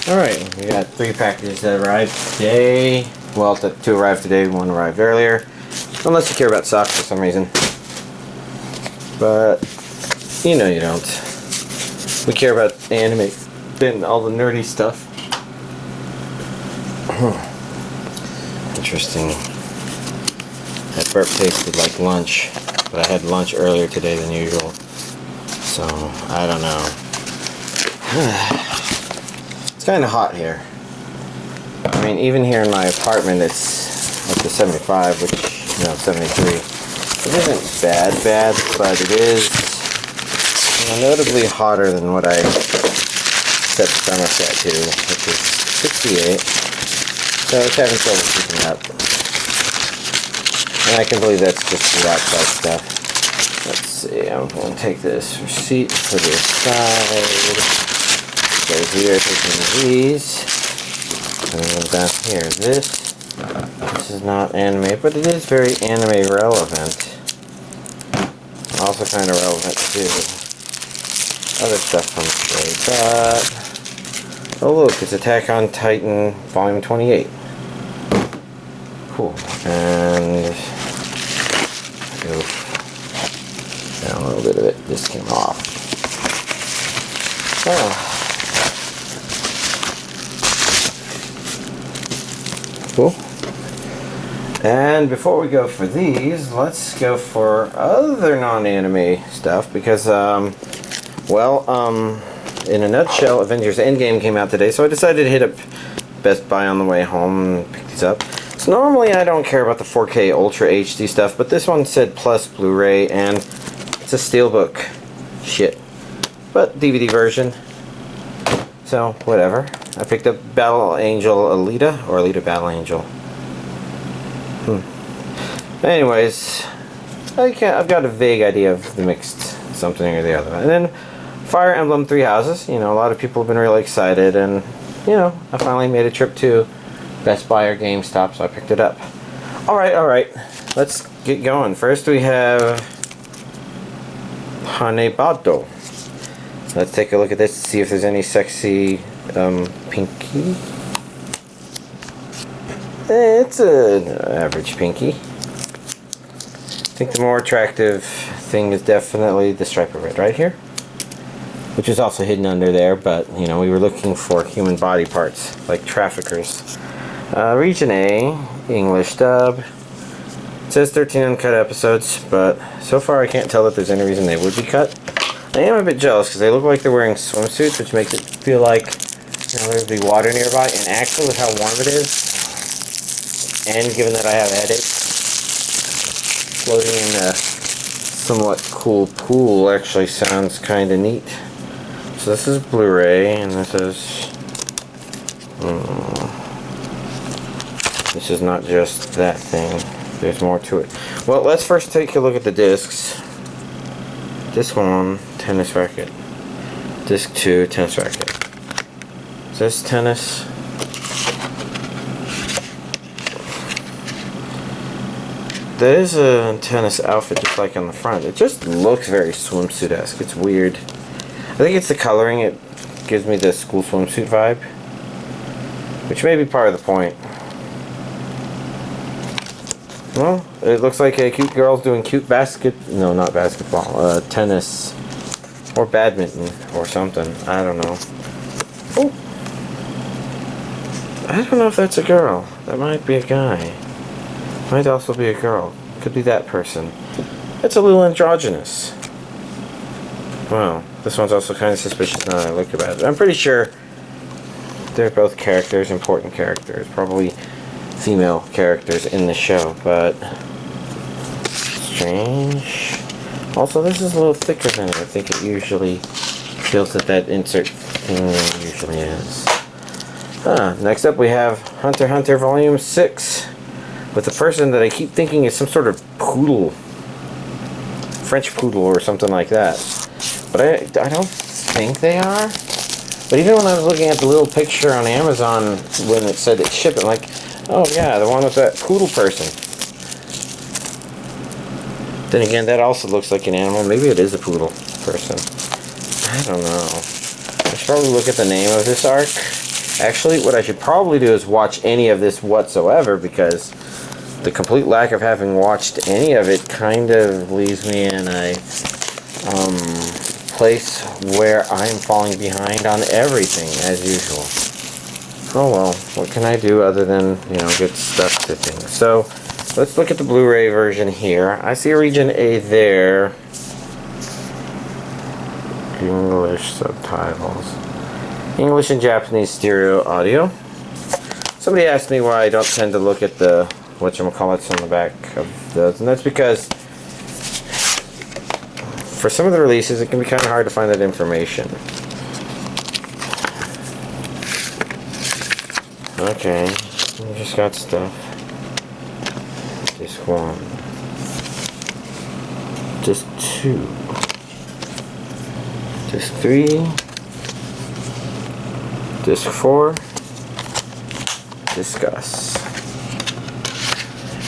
Alright, we got 3 packages that arrived today. Well, 2 arrived today, 1 arrived earlier. Unless you care about socks for some reason. But, you know you don't. We care about anime and all the nerdy stuff. Interesting. That burp tasted like lunch, but I had lunch earlier today than usual. So, I don't know. It's kind of hot here. I mean, even here in my apartment, it's up to 75, which, no, 73. It isn't bad, but it is notably hotter than what I set the thermostat to, which is 68. So it's having trouble keeping up. And I can believe that's just the outside stuff. Let's see, I'm going to take this receipt, put it aside. So here, taking these. And then down here, this is not anime, but it is very anime relevant. Also kind of relevant to other stuff from Stray, but oh look, it's Attack on Titan Volume 28. Cool. And a little bit of it just came off. Oh. Cool. And before we go for these, let's go for other non-anime stuff because, in a nutshell, Avengers Endgame came out today, so I decided to hit up Best Buy on the way home and pick these up. So normally I don't care about the 4K Ultra HD stuff, but this one said Plus Blu-ray, and it's a Steelbook. Shit. But DVD version. So, whatever. I picked up Battle Angel Alita, or Alita Battle Angel. Anyways, I've got a vague idea of the mixed something or the other. And then Fire Emblem Three Houses. You know, a lot of people have been really excited, and you know, I finally made a trip to Best Buy or GameStop, so I picked it up. Alright, let's get going. First we have Hanebado. Let's take a look at this to see if there's any sexy pinky. It's an average pinky. I think the more attractive thing is definitely the stripe of red right here, which is also hidden under there, but you know, we were looking for human body parts like traffickers. Region A, English dub. It says 13 uncut episodes, but so far I can't tell that there's any reason they would be cut. I am a bit jealous because they look like they're wearing swimsuits, which makes it feel like, you know, there'd be water nearby. And actually, with how warm it is, and given that I have headaches, floating in a somewhat cool pool actually sounds kind of neat. So this is Blu-ray, and this is not just that thing. There's more to it. Well, let's first take a look at the discs. Disc 1, tennis racket. Disc 2, tennis racket. Is this tennis? There is a tennis outfit just like on the front. It just looks very swimsuit-esque. It's weird. I think it's the coloring. It gives me the school swimsuit vibe, which may be part of the point. Well, it looks like a cute girl's doing cute no, not basketball, tennis, or badminton, or something. I don't know. Oh, I don't know if that's a girl. That might be a guy. Might also be a girl. Could be that person. It's a little androgynous. Wow, this one's also kind of suspicious now that I look about it. I'm pretty sure they're both characters, important characters, probably female characters in the show, but strange. Also, this is a little thicker than I think it usually feels that insert thing usually is. Next up we have Hunter x Hunter Volume 6 with a person that I keep thinking is some sort of poodle, French poodle or something like that, but I don't think they are. But even when I was looking at the little picture on Amazon when it said it's shipping, like, oh yeah, the one with that poodle person. Then again, that also looks like an animal. Maybe it is a poodle person. I don't know. I should probably look at the name of this arc Actually, what I should probably do is watch any of this whatsoever, because the complete lack of having watched any of it kind of leaves me in a place where I'm falling behind on everything, as usual. Oh well, what can I do other than, you know, get stuck to things. So, let's look at the Blu-ray version here. I see a region A there. English subtitles. English and Japanese stereo audio. Somebody asked me why I don't tend to look at the whatchamacallits on the back of those, and that's because for some of the releases it can be kind of hard to find that information. Okay, we just got stuff. Disc 1. Disc 2. Disc 3. Disc 4. Discuss.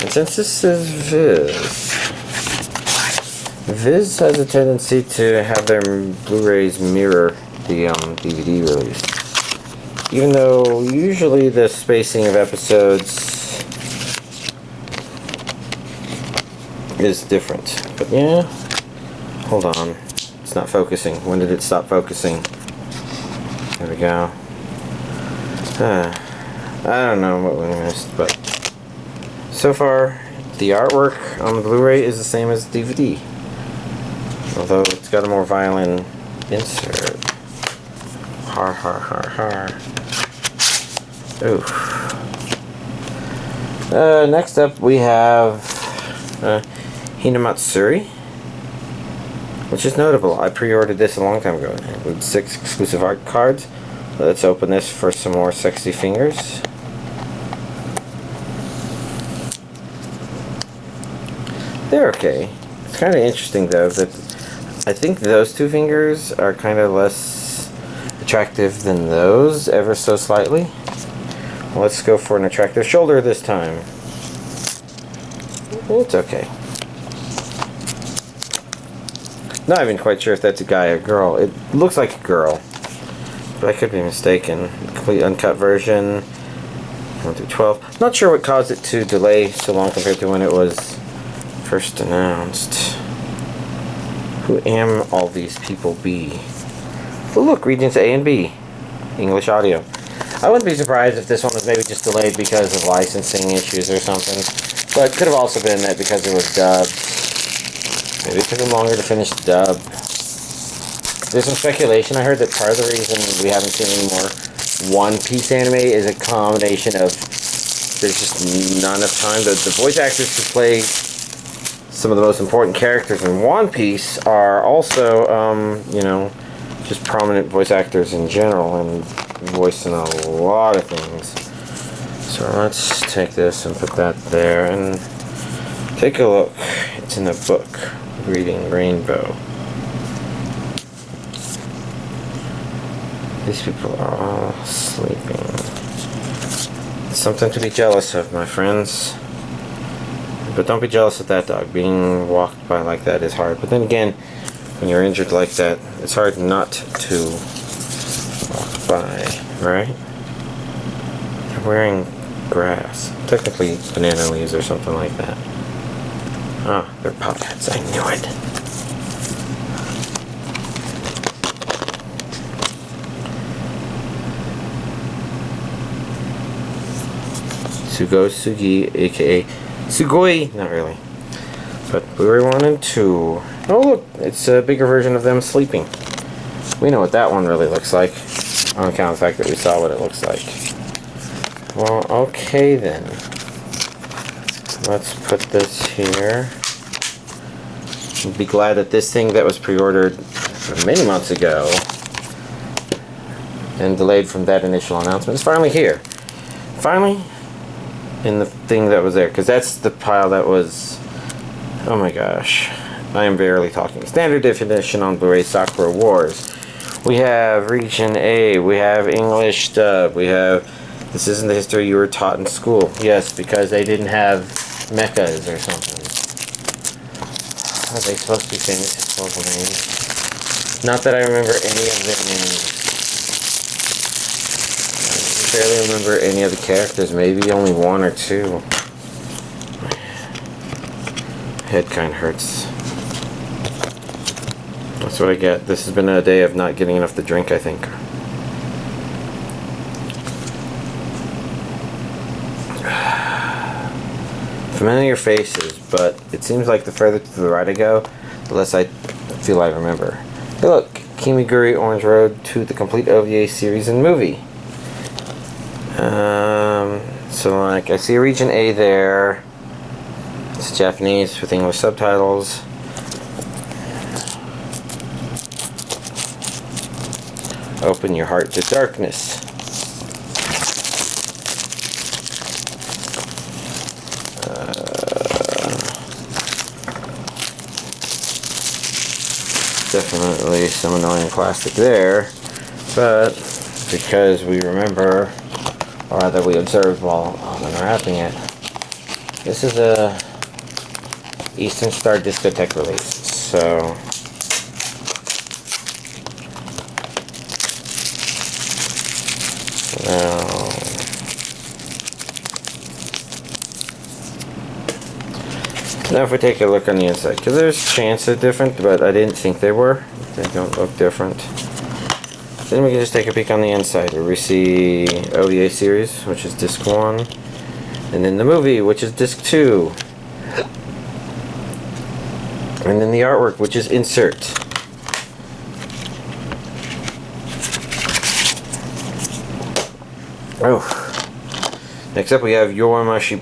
And since this is Viz has a tendency to have their Blu-rays mirror the DVD release. Even though usually the spacing of episodes is different. But yeah, hold on. It's not focusing. When did it stop focusing? There we go. I don't know what we missed, but so far the artwork on the Blu-ray is the same as the DVD. Although it's got a more violent insert. Har har har har. Oof. Next up we have Hina Matsuri, which is notable. I pre-ordered this a long time ago. It includes 6 exclusive art cards. Let's open this for some more sexy fingers. They're okay. It's kind of interesting though that I think those 2 fingers are kind of less attractive than those, ever so slightly. Let's go for an attractive shoulder this time. It's okay. Not even quite sure if that's a guy or girl. It looks like a girl, but I could be mistaken. Complete uncut version, 1 through 12. Not sure what caused it to delay so long compared to when it was first announced. Who am all these people be? Oh look, regions A and B. English audio. I wouldn't be surprised if this one was maybe just delayed because of licensing issues or something. But it could have also been that because it was dubbed. Maybe it took them longer to finish the dub. There's some speculation. I heard that part of the reason we haven't seen any more One Piece anime is a combination of there's just not enough time. The voice actors who play some of the most important characters in One Piece are also, you know, just prominent voice actors in general and voicing a lot of things. So let's take this and put that there and take a look. It's in a book, Reading Rainbow. These people are all sleeping. It's something to be jealous of, my friends. But don't be jealous of that dog. Being walked by like that is hard. But then again, when you're injured like that, it's hard not to walk by, right? They're wearing grass. Technically banana leaves or something like that. Ah, they're puppets. I knew it. Sugi, aka Sugoi, not really. But Blu-ray 1 and 2. Oh look, it's a bigger version of them sleeping. We know what that one really looks like, on account of the fact that we saw what it looks like. Well, okay then. Let's put this here. Be glad that this thing that was pre-ordered many months ago and delayed from that initial announcement is finally here. Finally, in the thing that was there, because that's the pile that was, oh my gosh, I am barely talking. Standard definition on Blu-ray Sakura Wars. We have Region A, we have English dub, we have, this isn't the history you were taught in school. Yes, because they didn't have mechas or something. Are they supposed to be famous historical names? Not that I remember any of their names. barely remember any of the characters, maybe only one or two. Head kind of hurts. That's what I get. This has been a day of not getting enough to drink, I think. Familiar faces, but it seems like the further to the right I go, the less I feel I remember. Hey look, Kimagure Orange Road to the complete OVA series and movie. So like, I see a region A there. It's Japanese with English subtitles. Open your heart to darkness. Definitely some annoying plastic there, but because we remember, or rather we observed while unwrapping it, this is a Eastern Star Discotheque release, so now if we take a look on the inside, because there's a chance they're different, but I didn't think they were. They don't look different. Then we can just take a peek on the inside, where we see OVA series, which is disc 1, and then the movie, which is disc 2, and then the artwork, which is insert. Oh, next up we have Yowamushi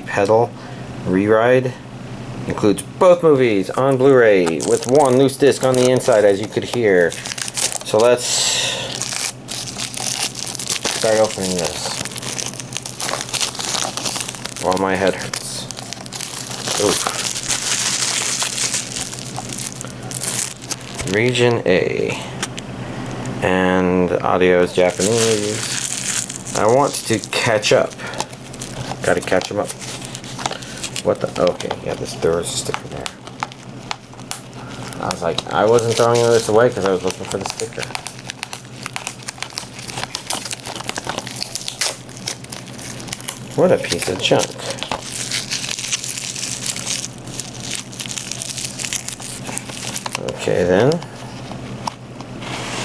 Pedal Blu-ray. Includes both movies on Blu-ray with one loose disc on the inside, as you could hear. So let's start opening this while my head hurts. Oof. Region A, and audio is Japanese. I want to catch up. Gotta catch them up. What the? Okay, yeah, there was a sticker there. I was like, I wasn't throwing this away because I was looking for the sticker. What a piece of junk. Okay then.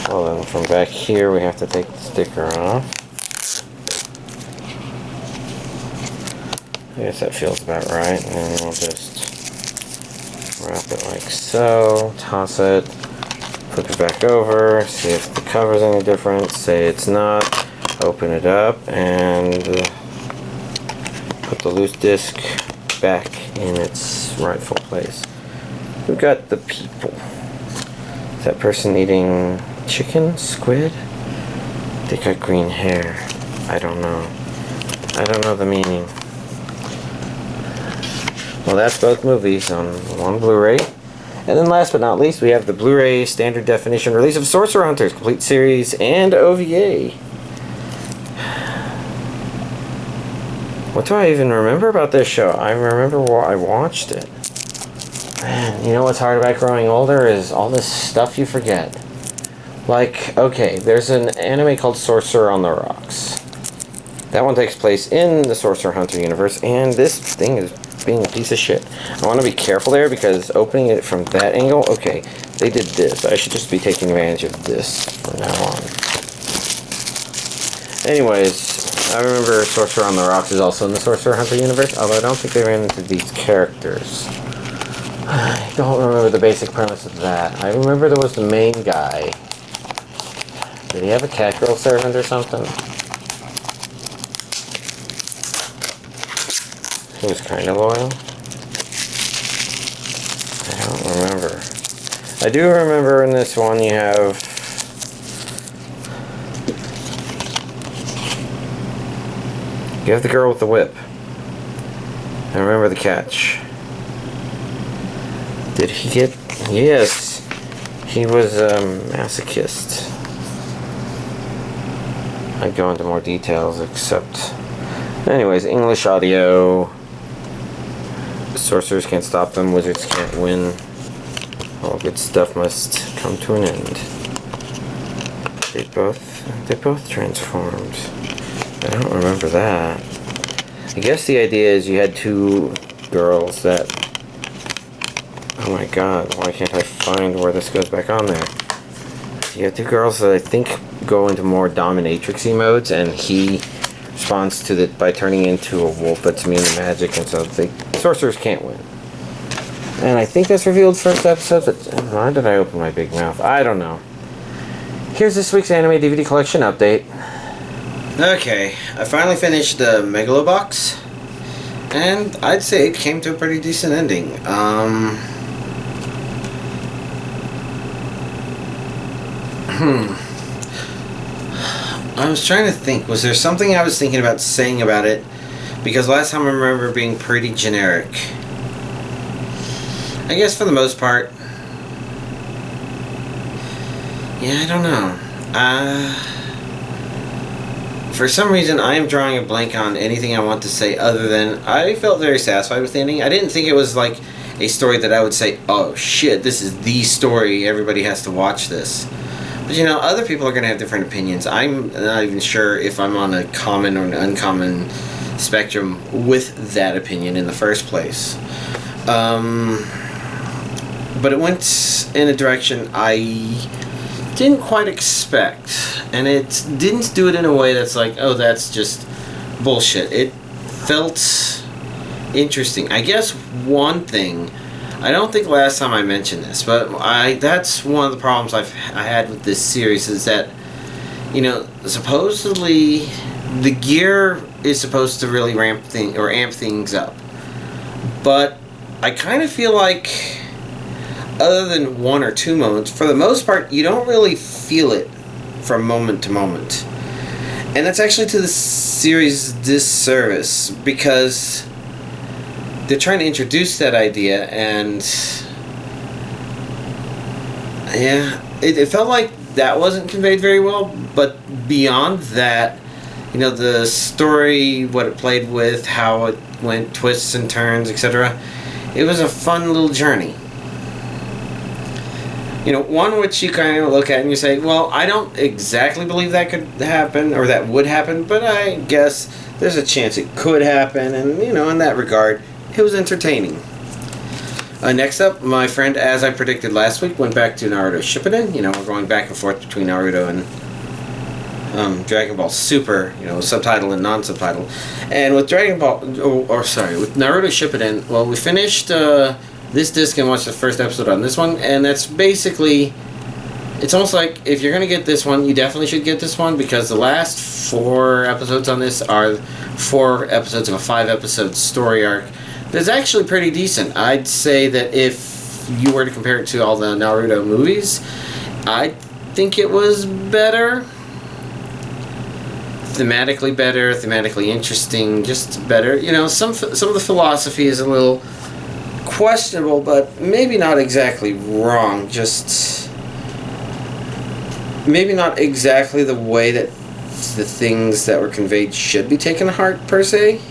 Well then, from back here we have to take the sticker off. I guess that feels about right, and then we'll just wrap it like so, toss it, flip it back over, see if the cover's any different, say it's not, open it up, and put the loose disc back in its rightful place. We've got the people. Is that person eating chicken? Squid? They got green hair. I don't know. I don't know the meaning. Well, that's both movies on one Blu-ray. And then last but not least, we have the Blu-ray standard definition release of Sorcerer Hunters, complete series, and OVA. What do I even remember about this show? I remember why I watched it. Man, you know what's hard about growing older is all this stuff you forget. Like, okay, there's an anime called Sorcerer on the Rocks. That one takes place in the Sorcerer Hunter universe, and this thing is being a piece of shit. I want to be careful there because opening it from that angle, okay, they did this. I should just be taking advantage of this from now on. Anyways, I remember Sorcerer on the Rocks is also in the Sorcerer Hunter universe, although I don't think they ran into these characters. I don't remember the basic premise of that. I remember there was the main guy. Did he have a cat girl servant or something? He was kind of loyal. I don't remember. I do remember in this one you have the girl with the whip. I remember the catch. Did he get... Yes. He was a masochist. I'd go into more details except... Anyways, English audio. Sorcerers can't stop them, wizards can't win. All good stuff must come to an end. They both transformed. I don't remember that. I guess the idea is you had two girls that... Oh my god, why can't I find where this goes back on there? You have two girls that I think go into more dominatrixy modes, and he responds to it by turning into a wolf that's immune to magic, and so the sorcerers can't win. And I think that's revealed first episode, but why did I open my big mouth? I don't know. Here's this week's anime DVD collection update. Okay, I finally finished the Megalo box, and I'd say it came to a pretty decent ending. I was trying to think, was there something I was thinking about saying about it? Because last time I remember being pretty generic. I guess for the most part. Yeah, I don't know. For some reason, I am drawing a blank on anything I want to say other than I felt very satisfied with the ending. I didn't think it was like a story that I would say, oh shit, this is the story, everybody has to watch this. But you know, other people are going to have different opinions. I'm not even sure if I'm on a common or an uncommon spectrum with that opinion in the first place. But it went in a direction I didn't quite expect. And it didn't do it in a way that's like, oh, that's just bullshit. It felt interesting. I guess one thing... I don't think last time I mentioned this, but that's one of the problems I had with this series is that, you know, supposedly the gear is supposed to really amp things up. But I kind of feel like, other than one or two moments, for the most part, you don't really feel it from moment to moment. And that's actually to the series' disservice, because they're trying to introduce that idea, and yeah, it felt like that wasn't conveyed very well. But beyond that, you know, the story, what it played with, how it went, twists and turns, etc. It was a fun little journey. You know, one which you kind of look at and you say, well, I don't exactly believe that could happen, or that would happen, but I guess there's a chance it could happen, and, you know, in that regard, it was entertaining. Next up, my friend, as I predicted last week, went back to Naruto Shippuden. You know, we're going back and forth between Naruto and Dragon Ball Super, you know, subtitle and non-subtitle. And with with Naruto Shippuden, well, we finished this disc and watched the first episode on this one, and that's basically, it's almost like if you're going to get this one, you definitely should get this one, because the last 4 episodes on this are 4 episodes of a 5-episode story arc. That's actually pretty decent. I'd say that if you were to compare it to all the Naruto movies, I think it was better. Thematically interesting, just better. You know, some of the philosophy is a little questionable, but maybe not exactly wrong. Just maybe not exactly the way that the things that were conveyed should be taken to heart, per se.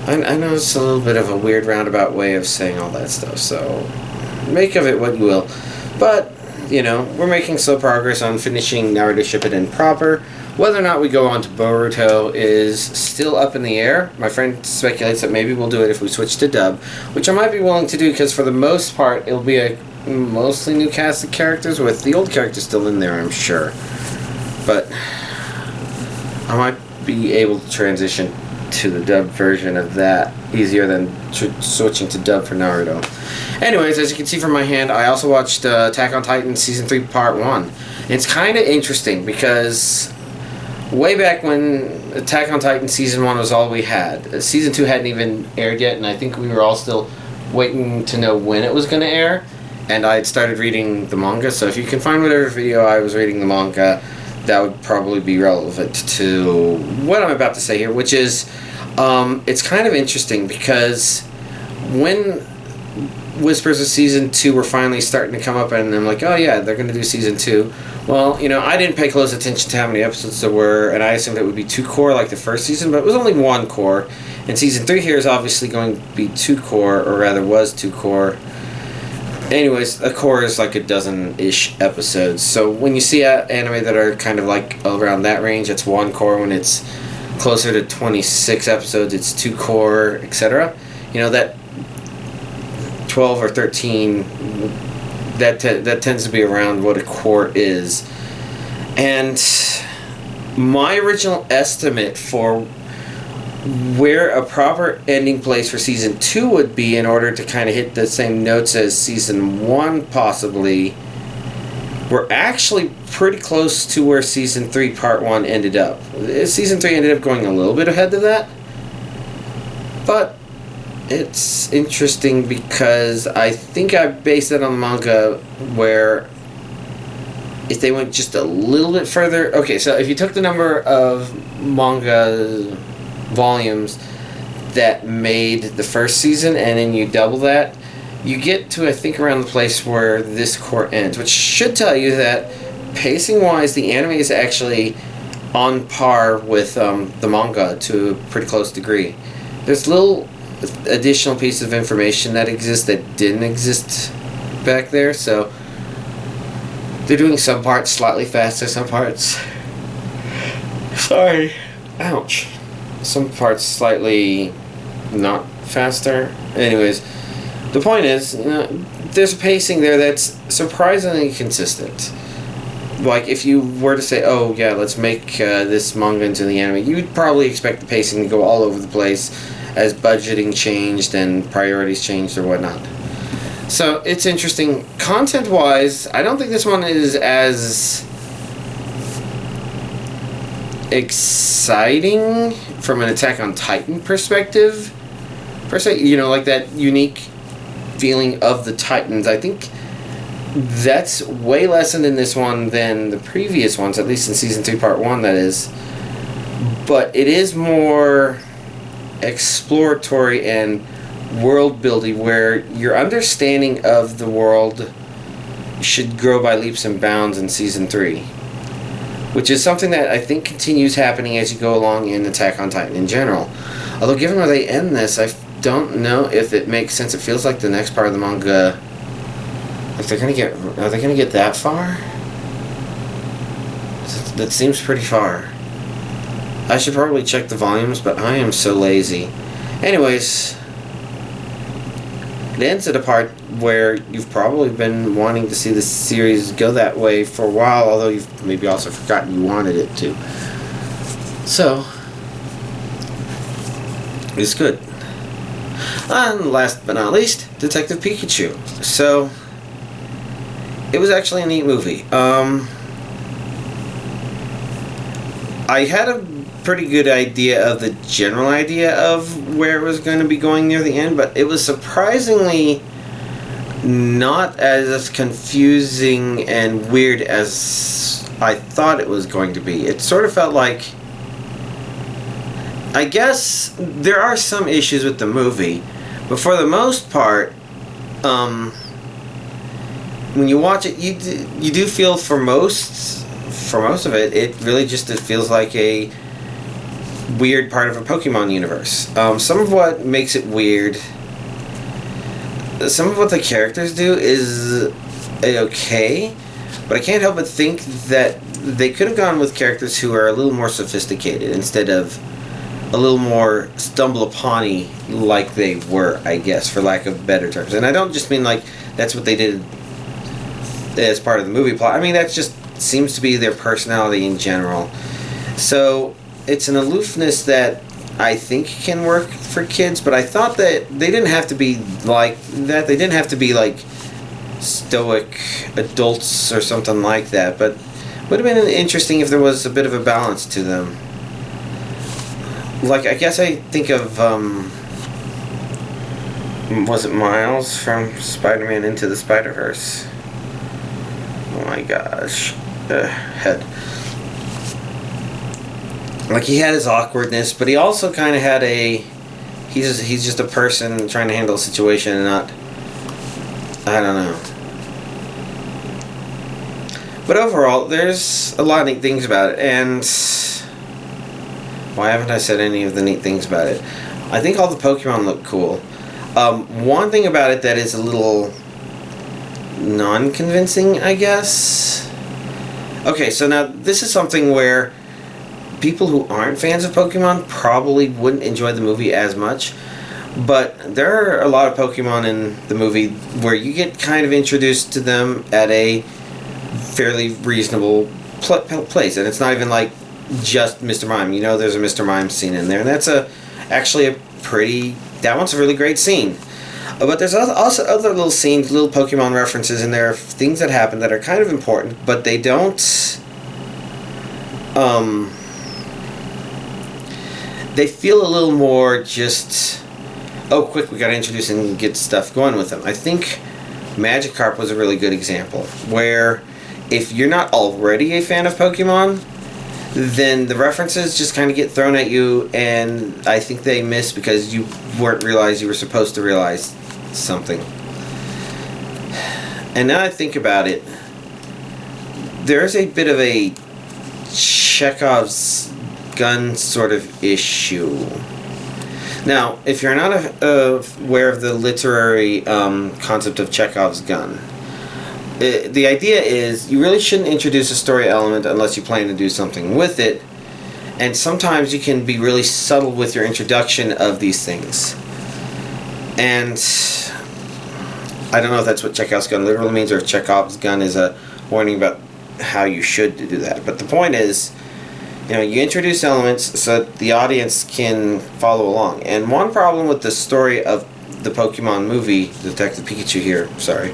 I know it's a little bit of a weird roundabout way of saying all that stuff, so make of it what you will. But, you know, we're making slow progress on finishing Naruto Shippuden proper. Whether or not we go on to Boruto is still up in the air. My friend speculates that maybe we'll do it if we switch to dub, which I might be willing to do, because for the most part it'll be a mostly new cast of characters, with the old characters still in there, I'm sure. But I might be able to transition to the dub version of that easier than switching to dub for Naruto. Anyways, as you can see from my hand, I also watched Attack on Titan Season 3 Part 1. It's kind of interesting because way back when Attack on Titan Season 1 was all we had, Season 2 hadn't even aired yet, and I think we were all still waiting to know when it was going to air, and I had started reading the manga, so if you can find whatever video I was reading the manga, that would probably be relevant to what I'm about to say here, which is, it's kind of interesting because when whispers of Season 2 were finally starting to come up, and I'm like, oh yeah, they're going to do Season 2. Well, you know, I didn't pay close attention to how many episodes there were, and I assumed it would be 2 core like the first season, but it was only 1 core. And Season 3 here is obviously going to be 2 core, or rather was 2 core. Anyways, a core is like a dozen-ish episodes. So when you see anime that are kind of like around that range, it's 1 core. When it's closer to 26 episodes, it's 2 core, etc. You know, that 12 or 13, that tends to be around what a core is. And my original estimate for where a proper ending place for season 2 would be in order to kind of hit the same notes as season 1 possibly, we're actually pretty close to where season 3 part 1 ended up. Season 3 ended up going a little bit ahead of that, but it's interesting because I think I based it on the manga, where if they went just a little bit further. Okay, so if you took the number of manga volumes that made the first season and then you double that, you get to, I think, around the place where this core ends, which should tell you that pacing wise the anime is actually on par with the manga to a pretty close degree. There's little additional pieces of information that exist that didn't exist back there, so they're doing some parts slightly faster, some parts, sorry, ouch, some parts slightly not faster. Anyways, the point is, you know, there's a pacing there that's surprisingly consistent. Like, if you were to say, oh yeah, let's make this manga into the anime, you'd probably expect the pacing to go all over the place as budgeting changed and priorities changed or whatnot. So it's interesting. Content wise, I don't think this one is as exciting from an Attack on Titan perspective per se, you know, like that unique feeling of the Titans. I think that's way lessened in this one than the previous ones, at least in season 3 part 1, that is. But it is more exploratory and world building, where your understanding of the world should grow by leaps and bounds in season 3, which is something that I think continues happening as you go along in Attack on Titan in general. Although given where they end this, I don't know if it makes sense. It feels like the next part of the manga, if they're are they gonna get that far? That seems pretty far. I should probably check the volumes, but I am so lazy. Anyways, it ends at a part where you've probably been wanting to see the series go that way for a while, although you've maybe also forgotten you wanted it to. So, it's good. And last but not least, Detective Pikachu. So, it was actually a neat movie. I had a pretty good idea of the general idea of where it was going to be going near the end, but it was surprisingly not as confusing and weird as I thought it was going to be. It sort of felt like, I guess there are some issues with the movie, but for the most part, when you watch it, you do feel for most of it, it really just feels like a weird part of a Pokemon universe. Some of what makes it weird, some of what the characters do is okay, but I can't help but think that they could have gone with characters who are a little more sophisticated instead of a little more stumble-upon-y like they were, I guess, for lack of better terms. And I don't just mean like that's what they did as part of the movie plot. I mean, that just seems to be their personality in general. So it's an aloofness that I think can work for kids, but I thought that they didn't have to be like that. They didn't have to be like stoic adults or something like that, but would have been interesting if there was a bit of a balance to them. Like, I guess I think of, was it Miles from Spider-Man Into the Spider-Verse? Oh my gosh. Head. Like, he had his awkwardness, but he also kind of had a... He's just a person trying to handle a situation and not... I don't know. But overall, there's a lot of neat things about it, and... Why haven't I said any of the neat things about it? I think all the Pokemon look cool. One thing about it that is a little non-convincing, I guess. Okay, so now this is something where people who aren't fans of Pokemon probably wouldn't enjoy the movie as much, but there are a lot of Pokemon in the movie where you get kind of introduced to them at a fairly reasonable place, and it's not even like just Mr. Mime. You know, there's a Mr. Mime scene in there, and that's actually a pretty... That one's a really great scene. But there's also other little scenes, little Pokemon references in there, things that happen that are kind of important, but they don't... They feel a little more just... Oh, quick, we gotta introduce and get stuff going with them. I think Magikarp was a really good example, where if you're not already a fan of Pokemon, then the references just kind of get thrown at you, and I think they miss because you weren't realized you were supposed to realize something. And now I think about it, there's a bit of a Chekhov's gun sort of issue. Now, if you're not aware of the literary concept of Chekhov's gun, the idea is you really shouldn't introduce a story element unless you plan to do something with it, and sometimes you can be really subtle with your introduction of these things. And I don't know if that's what Chekhov's gun literally means, or if Chekhov's gun is a warning about how you should do that. But the point is, you know, you introduce elements so that the audience can follow along. And one problem with the story of the Pokemon movie, Detective Pikachu here, sorry,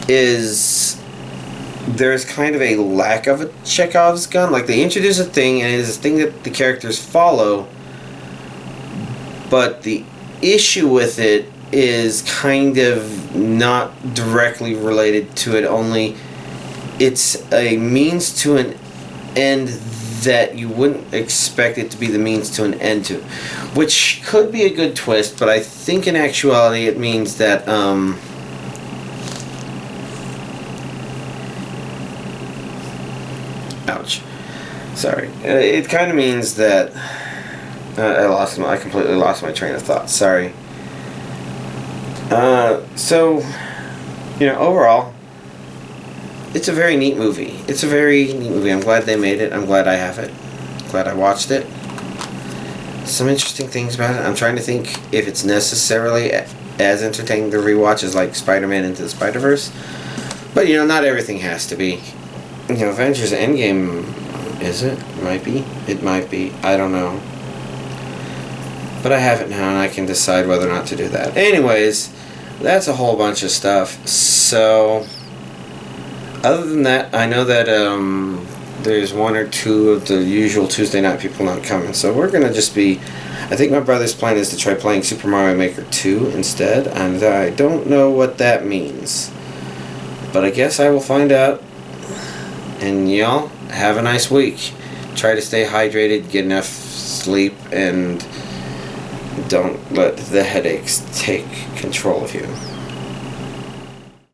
is there's kind of a lack of a Chekhov's gun. Like, they introduce a thing, and it is a thing that the characters follow, but the issue with it is kind of not directly related to it, only it's a means to an end that you wouldn't expect it to be the means to an end to, which could be a good twist, but I think in actuality it means that ouch, sorry, it kind of means that I completely lost my train of thought, sorry. So, you know, overall, it's a very neat movie. It's a very neat movie. I'm glad they made it. I'm glad I have it. Glad I watched it. Some interesting things about it. I'm trying to think if it's necessarily as entertaining to rewatch as like Spider-Man Into the Spider-Verse. But, you know, not everything has to be. You know, Avengers Endgame, is it? Might be. It might be. I don't know. But I have it now, and I can decide whether or not to do that. Anyways, that's a whole bunch of stuff. So, other than that, I know that there's one or two of the usual Tuesday night people not coming. So we're going to just be... I think my brother's plan is to try playing Super Mario Maker 2 instead. And I don't know what that means. But I guess I will find out. And y'all, have a nice week. Try to stay hydrated, get enough sleep, and don't let the headaches take control of you.